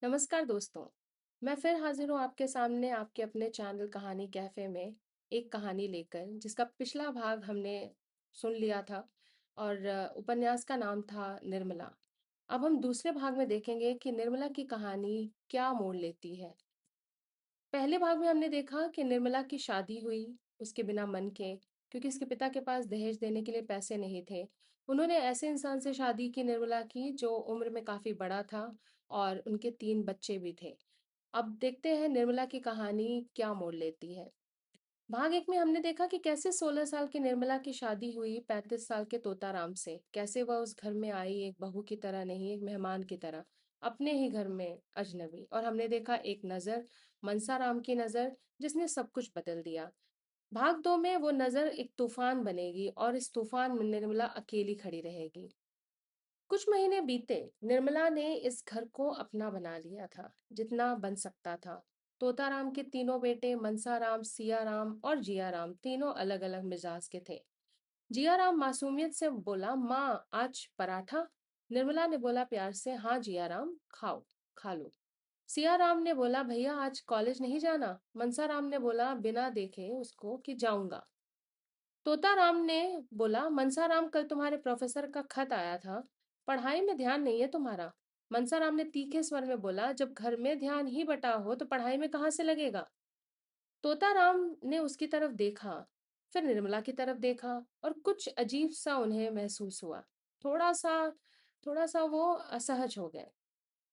नमस्कार दोस्तों। मैं फिर हाजिर हूँ आपके सामने आपके अपने चैनल कहानी कैफ़े में एक कहानी लेकर जिसका पिछला भाग हमने सुन लिया था और उपन्यास का नाम था निर्मला। अब हम दूसरे भाग में देखेंगे कि निर्मला की कहानी क्या मोड़ लेती है। पहले भाग में हमने देखा कि निर्मला की शादी हुई उसके बिना मन के, क्योंकि उसके पिता के पास दहेज देने के लिए पैसे नहीं थे। उन्होंने ऐसे इंसान से शादी की निर्मला की जो उम्र में काफी बड़ा था और उनके 3 बच्चे भी थे। अब देखते हैं निर्मला की कहानी क्या मोड़ लेती है। भाग 1 में हमने देखा कि कैसे 16 साल की निर्मला की शादी हुई 35 साल के तोताराम से। कैसे वह उस घर में आई एक बहू की तरह नहीं, एक मेहमान की तरह, अपने ही घर में अजनबी। और हमने देखा एक नजर, मनसाराम की नजर, जिसने सब कुछ बदल दिया। भाग 2 में वो नजर एक तूफान बनेगी और इस तूफान में निर्मला अकेली खड़ी रहेगी। कुछ महीने बीते, निर्मला ने इस घर को अपना बना लिया था जितना बन सकता था। तोताराम के तीनों बेटे मनसाराम, सियाराम और जियाराम तीनों अलग अलग मिजाज के थे। जियाराम मासूमियत से बोला, माँ आज पराठा। निर्मला ने बोला प्यार से, हाँ जियाराम खाओ, खा लो। सियाराम ने बोला, भैया आज कॉलेज नहीं जाना। मनसाराम ने बोला बिना देखे उसको कि जाऊंगा। तोताराम ने बोला, मनसाराम कल तुम्हारे प्रोफेसर का खत आया था, पढ़ाई में ध्यान नहीं है तुम्हारा। मनसाराम ने तीखे स्वर में बोला, जब घर में ध्यान ही बटा हो तो पढ़ाई में कहाँ से लगेगा। तोताराम ने उसकी तरफ देखा, फिर निर्मला की तरफ देखा और कुछ अजीब सा उन्हें महसूस हुआ। थोड़ा सा थोड़ा सा वो असहज हो गए।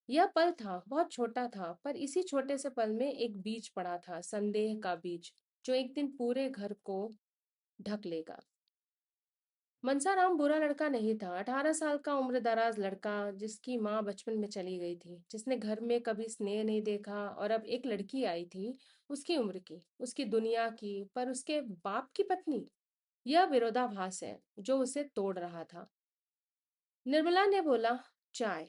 यह पल था, बहुत छोटा था, पर इसी छोटे से पल में एक बीज पड़ा था, संदेह का बीज, जो एक दिन पूरे घर को ढक लेगा। मनसाराम बुरा लड़का नहीं था। 18 साल का उम्र दराज लड़का, जिसकी माँ बचपन में चली गई थी, जिसने घर में कभी स्नेह नहीं देखा, और अब एक लड़की आई थी उसकी उम्र की, उसकी दुनिया की, पर उसके बाप की पत्नी। यह विरोधाभास है जो उसे तोड़ रहा था। निर्मला ने बोला, चाय।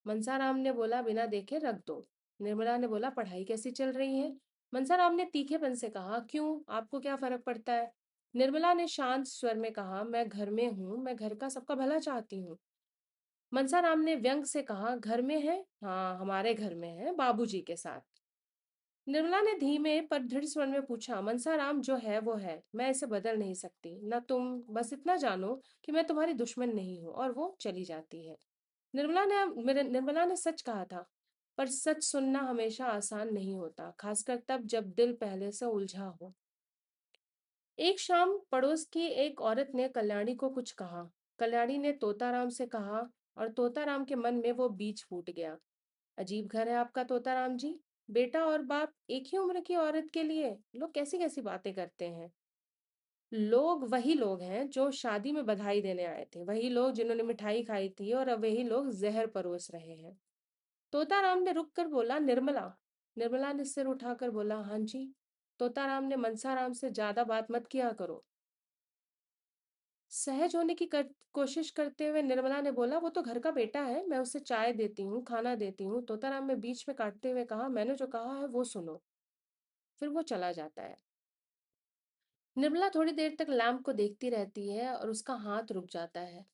मनसाराम ने बोला, बिना देखे रख दो। निर्मला ने बोला, पढ़ाई कैसी चल रही है। मनसाराम ने तीखेपन से कहा, क्यों, आपको क्या फर्क पड़ता है। निर्मला ने शांत स्वर में कहा, मैं घर में हूँ, मैं घर का सबका भला चाहती हूँ। मनसाराम ने व्यंग से कहा, घर में है, हाँ हमारे घर में है, बाबूजी के साथ। निर्मला ने धीमे पर दृढ़ स्वर में पूछा, मनसाराम जो है वो है, मैं इसे बदल नहीं सकती, ना तुम, बस इतना जानो कि मैं तुम्हारी दुश्मन नहीं हूँ। और वो चली जाती है। निर्मला ने सच कहा था, पर सच सुनना हमेशा आसान नहीं होता, खासकर तब जब दिल पहले से उलझा हो। एक शाम पड़ोस की एक औरत ने कल्याणी को कुछ कहा। कल्याणी ने तोताराम से कहा, और तोताराम के मन में वो बीज फूट गया। अजीब घर है आपका तोताराम जी। बेटा और बाप एक ही उम्र की औरत के लिए लोग कैसी कैसी बातें करते हैं। लोग वही लोग हैं जो शादी में बधाई देने आए थे, वही लोग जिन्होंने मिठाई खाई थी, और अब वही लोग जहर परोस रहे हैं। तोताराम ने रुक कर बोला, निर्मला। निर्मला ने सिर उठाकर बोला, हाँ जी। तोताराम ने, मनसाराम से ज्यादा बात मत किया करो। सहज होने की कोशिश करते हुए निर्मला ने बोला, वो तो घर का बेटा है, मैं उसे चाय देती हूँ, खाना देती हूँ। तोताराम ने बीच में काटते हुए कहा, मैंने जो कहा है वो सुनो। फिर वो चला जाता है। निर्मला थोड़ी देर तक लैम्प को देखती रहती है और उसका हाथ रुक जाता है।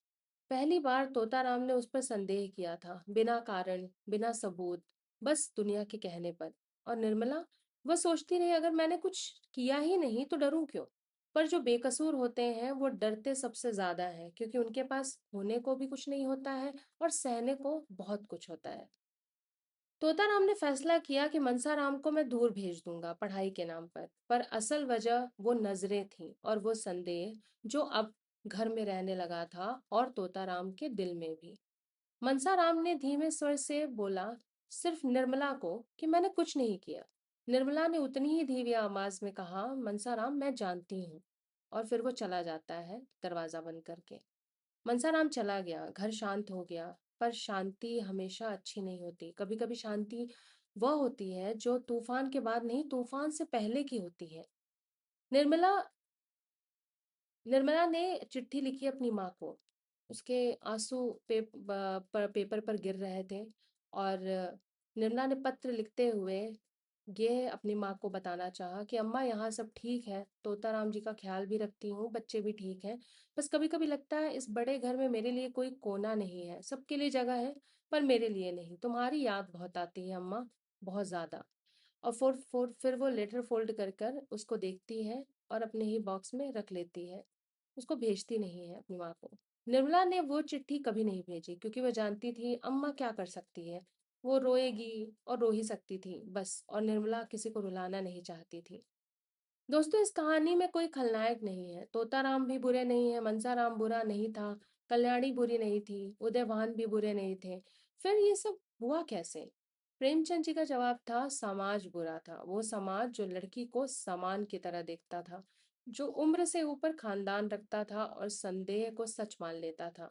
पहली बार तोताराम ने उस पर संदेह किया था, बिना कारण, बिना सबूत, बस दुनिया के कहने पर। और निर्मला, वह सोचती रही, अगर मैंने कुछ किया ही नहीं तो डरूं क्यों। पर जो बेकसूर होते हैं वो डरते सबसे ज्यादा है, क्योंकि उनके पास होने को भी कुछ नहीं होता है और सहने को बहुत कुछ होता है। तोताराम ने फैसला किया कि मनसाराम को मैं दूर भेज दूंगा पढ़ाई के नाम पर असल वजह वो नजरें थीं और वो संदेह जो अब घर में रहने लगा था, और तोताराम के दिल में भी। मनसाराम ने धीमे स्वर से बोला, सिर्फ निर्मला को, कि मैंने कुछ नहीं किया। निर्मला ने उतनी ही धीमी आवाज में कहा, मनसाराम मैं जानती हूँ। और फिर वो चला जाता है दरवाजा बंद करके। मनसाराम चला गया, घर शांत हो गया। पर शांति हमेशा अच्छी नहीं होती। कभी कभी शांति वह होती है जो तूफान के बाद नहीं, तूफान से पहले की होती है। निर्मला निर्मला ने चिट्ठी लिखी अपनी माँ को। उसके आंसू पेपर पर गिर रहे थे, और निर्मला ने पत्र लिखते हुए ये अपनी माँ को बताना चाहा कि अम्मा यहाँ सब ठीक है, तोताराम जी का ख्याल भी रखती हूँ, बच्चे भी ठीक हैं। बस कभी कभी लगता है इस बड़े घर में मेरे लिए कोई कोना नहीं है, सबके लिए जगह है, पर मेरे लिए नहीं, तुम्हारी याद बहुत आती है अम्मा, बहुत ज़्यादा। और फिर वो लेटर फोल्ड कर कर उसको देखती है और अपने ही बॉक्स में रख लेती है। उसको भेजती नहीं है अपनी माँ को। निर्मला ने वो चिट्ठी कभी नहीं भेजी क्योंकि वह जानती थी अम्मा क्या कर सकती है। वो रोएगी और रो ही सकती थी बस, और निर्मला किसी को रुलाना नहीं चाहती थी। दोस्तों, इस कहानी में कोई खलनायक नहीं है। तोताराम भी बुरे नहीं है, मनसाराम बुरा नहीं था, कल्याणी बुरी नहीं थी, उदयभान भी बुरे नहीं थे। फिर ये सब हुआ कैसे? प्रेमचंद जी का जवाब था, समाज बुरा था। वो समाज जो लड़की को सामान की तरह देखता था, जो उम्र से ऊपर खानदान रखता था और संदेह को सच मान लेता था।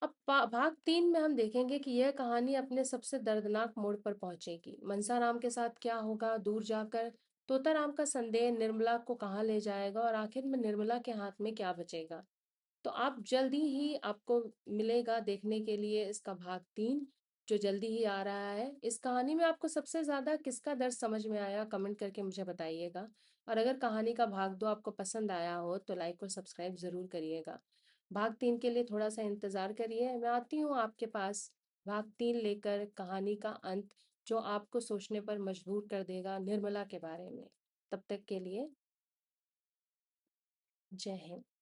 अब भाग 3 में हम देखेंगे कि यह कहानी अपने सबसे दर्दनाक मोड़ पर पहुंचेगी। मनसाराम के साथ क्या होगा दूर जाकर, तोताराम का संदेह निर्मला को कहाँ ले जाएगा, और आखिर में निर्मला के हाथ में क्या बचेगा। तो आप जल्दी ही आपको मिलेगा देखने के लिए इसका भाग 3, जो जल्दी ही आ रहा है। इस कहानी में आपको सबसे ज्यादा किसका दर्द समझ में आया, कमेंट करके मुझे बताइएगा। और अगर कहानी का भाग 2 आपको पसंद आया हो तो लाइक और सब्सक्राइब जरूर करिएगा। भाग 3 के लिए थोड़ा सा इंतजार करिए, मैं आती हूँ आपके पास भाग 3 लेकर, कहानी का अंत जो आपको सोचने पर मजबूर कर देगा निर्मला के बारे में। तब तक के लिए जय हिंद।